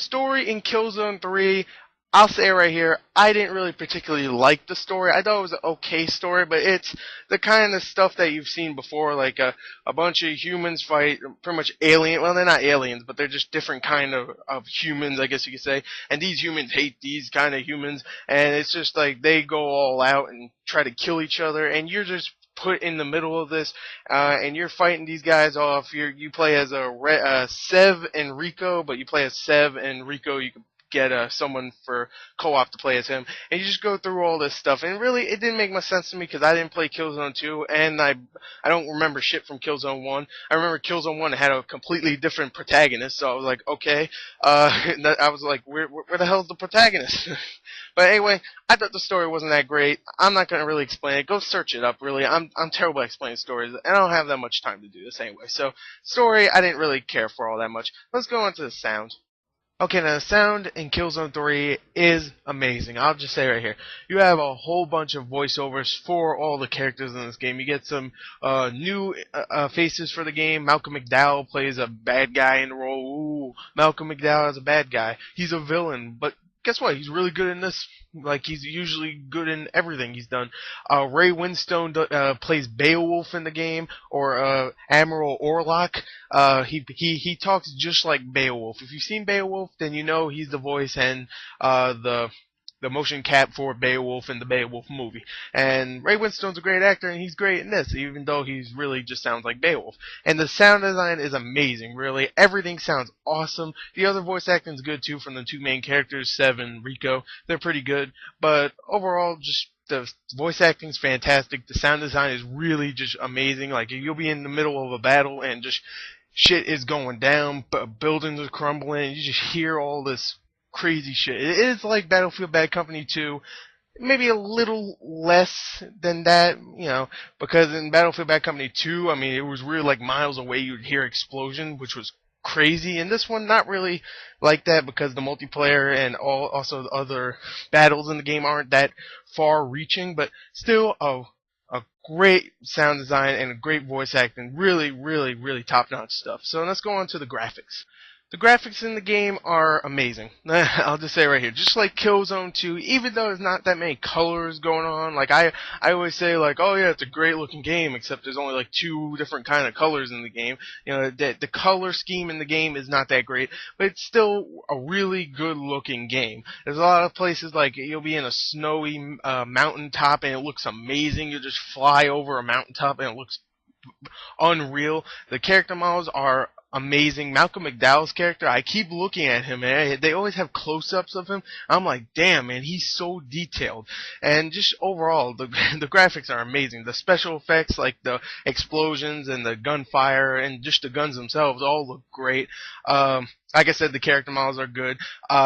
story in Killzone 3, I'll say right here, I didn't really particularly like the story. I thought it was an okay story, but it's the kind of stuff that you've seen before, like a bunch of humans fight pretty much alien. Well, they're not aliens, but they're just different kind of humans, I guess you could say. And these humans hate these kind of humans, and it's just like they go all out and try to kill each other, and you're just put in the middle of this, and you're fighting these guys off. You play as Sev and Rico, but you play as Sev and Rico. You can get someone for co-op to play as him, and you just go through all this stuff. And really, it didn't make much sense to me because I didn't play Killzone 2, and I don't remember shit from Killzone 1. I remember Killzone 1 had a completely different protagonist, so I was like, okay. I was like, where the hell's the protagonist? But anyway, I thought the story wasn't that great. I'm not gonna really explain it. Go search it up. Really, I'm terrible at explaining stories, and I don't have that much time to do this anyway. So, story, I didn't really care for all that much. Let's go on to the sound. Okay, now the sound in Killzone 3 is amazing. I'll just say right here, you have a whole bunch of voiceovers for all the characters in this game. You get some new faces for the game. Malcolm McDowell plays a bad guy in the role. Ooh, Malcolm McDowell is a bad guy. He's a villain, but guess what? He's really good in this. Like, he's usually good in everything he's done. Ray Winstone plays Beowulf in the game, or Admiral Orlok. He talks just like Beowulf. If you've seen Beowulf, then you know he's the voice and the motion cap for Beowulf in the Beowulf movie. And Ray Winstone's a great actor, and he's great in this, even though he's really just sounds like Beowulf. And the sound design is amazing, really. Everything sounds awesome. The other voice acting is good, too, from the two main characters, Sev and Rico. They're pretty good. But overall, just the voice acting is fantastic. The sound design is really just amazing. Like, you'll be in the middle of a battle, and just shit is going down, buildings are crumbling, and you just hear all this crazy shit. It is like Battlefield Bad Company 2, maybe a little less than that, you know, because in Battlefield Bad Company 2, I mean, it was really like miles away you'd hear explosion, which was crazy. And this one, not really like that, because the multiplayer and also the other battles in the game aren't that far-reaching, but still a great sound design and a great voice acting. Really, really, really top-notch stuff. So let's go on to the graphics. The graphics in the game are amazing. I'll just say right here, just like Killzone 2, even though there's not that many colors going on, like I always say, like, oh yeah, it's a great looking game, except there's only like 2 different kind of colors in the game. You know, the color scheme in the game is not that great, but it's still a really good looking game. There's a lot of places, like, you'll be in a snowy mountaintop and it looks amazing. You'll just fly over a mountaintop and it looks unreal. The character models are amazing. Malcolm McDowell's character, I keep looking at him, and they always have close-ups of him. I'm like, damn, man, he's so detailed. And just overall, the graphics are amazing. The special effects, like the explosions and the gunfire and just the guns themselves, all look great. Like I said, the character models are good.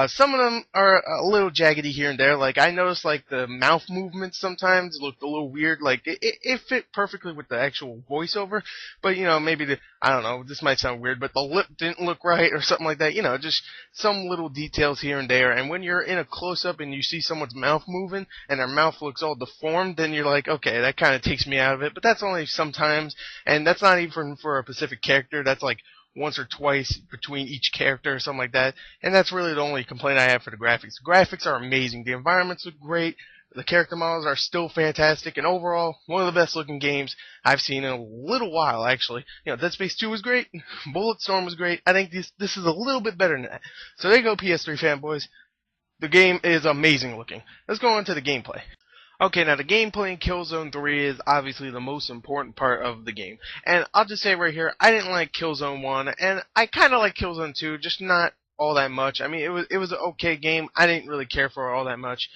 Some of them are a little jaggedy here and there. Like, I noticed, like, the mouth movements sometimes looked a little weird. Like, it fit perfectly with the actual voiceover. But, you know, maybe I don't know, this might sound weird, but the lip didn't look right or something like that. You know, just some little details here and there. And when you're in a close-up and you see someone's mouth moving and their mouth looks all deformed, then you're like, okay, that kind of takes me out of it. But that's only sometimes. And that's not even for a specific character. That's like once or twice between each character or something like that. And that's really the only complaint I have for the graphics. The graphics are amazing. The environments look great. The character models are still fantastic. And overall, one of the best looking games I've seen in a little while, actually. You know, Dead Space 2 was great. Bulletstorm was great. I think this is a little bit better than that. So there you go, PS3 fanboys. The game is amazing looking. Let's go on to the gameplay. Okay, now the gameplay in Killzone 3 is obviously the most important part of the game. And I'll just say right here, I didn't like Killzone 1, and I kind of like Killzone 2, just not all that much. I mean, it was an okay game. I didn't really care for it all that much.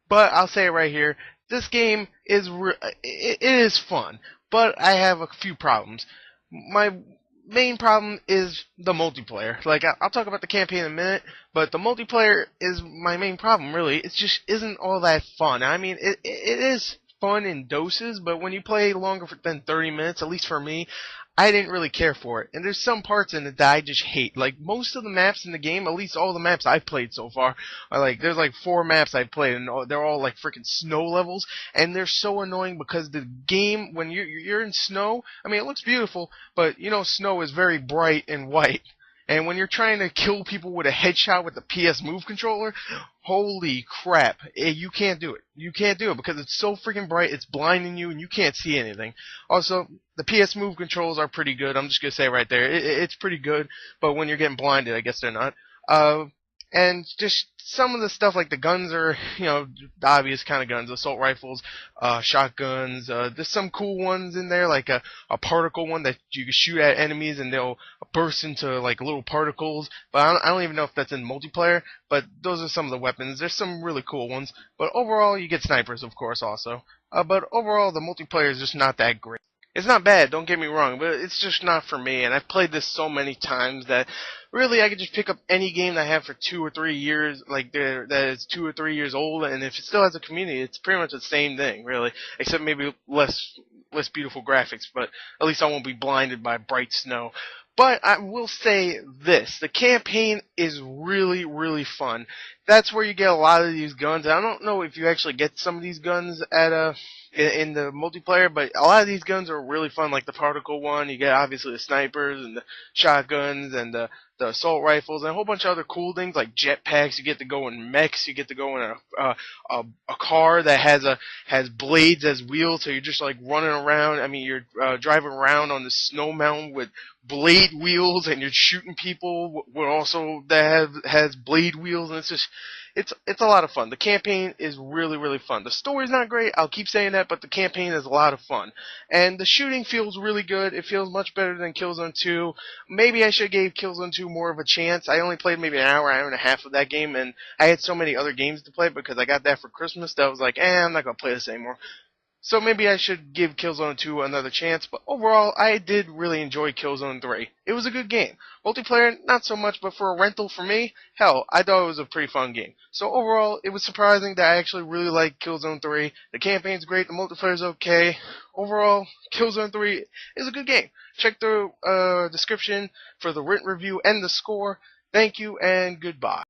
But I'll say it right here, this game is it is fun, but I have a few problems. My main problem is the multiplayer. Like, I'll talk about the campaign in a minute, but the multiplayer is my main problem, really. It just isn't all that fun. I mean, it is fun in doses, but when you play longer than 30 minutes, at least for me, I didn't really care for it. And there's some parts in it that I just hate. Like, most of the maps in the game, at least all the maps I've played so far, are like, there's like 4 maps I've played, and they're all like freaking snow levels, and they're so annoying because the game, when you're in snow, I mean, it looks beautiful, but, you know, snow is very bright and white. And when you're trying to kill people with a headshot with the PS Move controller, holy crap, you can't do it. You can't do it because it's so freaking bright, it's blinding you, and you can't see anything. Also, the PS Move controls are pretty good. I'm just going to say right there, it's pretty good, but when you're getting blinded, I guess they're not. And just some of the stuff like the guns are, the obvious kind of guns, assault rifles, shotguns. There's some cool ones in there, like a particle one that you can shoot at enemies and they'll burst into like little particles. But I don't even know if that's in multiplayer. But those are some of the weapons. There's some really cool ones. But overall, you get snipers, of course, also. But overall, the multiplayer is just not that great. It's not bad, don't get me wrong, but it's just not for me, and I've played this so many times that really I could just pick up any game that I have for 2 or 3 years, that is 2 or 3 years old, and if it still has a community, it's pretty much the same thing, really, except maybe less beautiful graphics, but at least I won't be blinded by bright snow. But I will say this, the campaign is really, really fun. That's where you get a lot of these guns. I don't know if you actually get some of these guns in the multiplayer, but a lot of these guns are really fun, like the particle one. You get obviously the snipers and the shotguns and the assault rifles and a whole bunch of other cool things like jetpacks. You get to go in mechs. You get to go in a car that has blades as wheels, so you're just like running around. I mean, you're driving around on the snow mountain with blade wheels, and you're shooting people with also that has blade wheels, and it's a lot of fun. The campaign is really, really fun. The story's not great, I'll keep saying that, but the campaign is a lot of fun. And the shooting feels really good. It feels much better than Killzone 2. Maybe I should have gave Killzone 2 more of a chance. I only played maybe an hour and a half of that game, and I had so many other games to play because I got that for Christmas that I was like, I'm not going to play this anymore. So maybe I should give Killzone 2 another chance, but overall, I did really enjoy Killzone 3. It was a good game. Multiplayer, not so much, but for a rental for me, hell, I thought it was a pretty fun game. So overall, it was surprising that I actually really liked Killzone 3. The campaign's great, the multiplayer's okay. Overall, Killzone 3 is a good game. Check the description for the written review and the score. Thank you, and goodbye.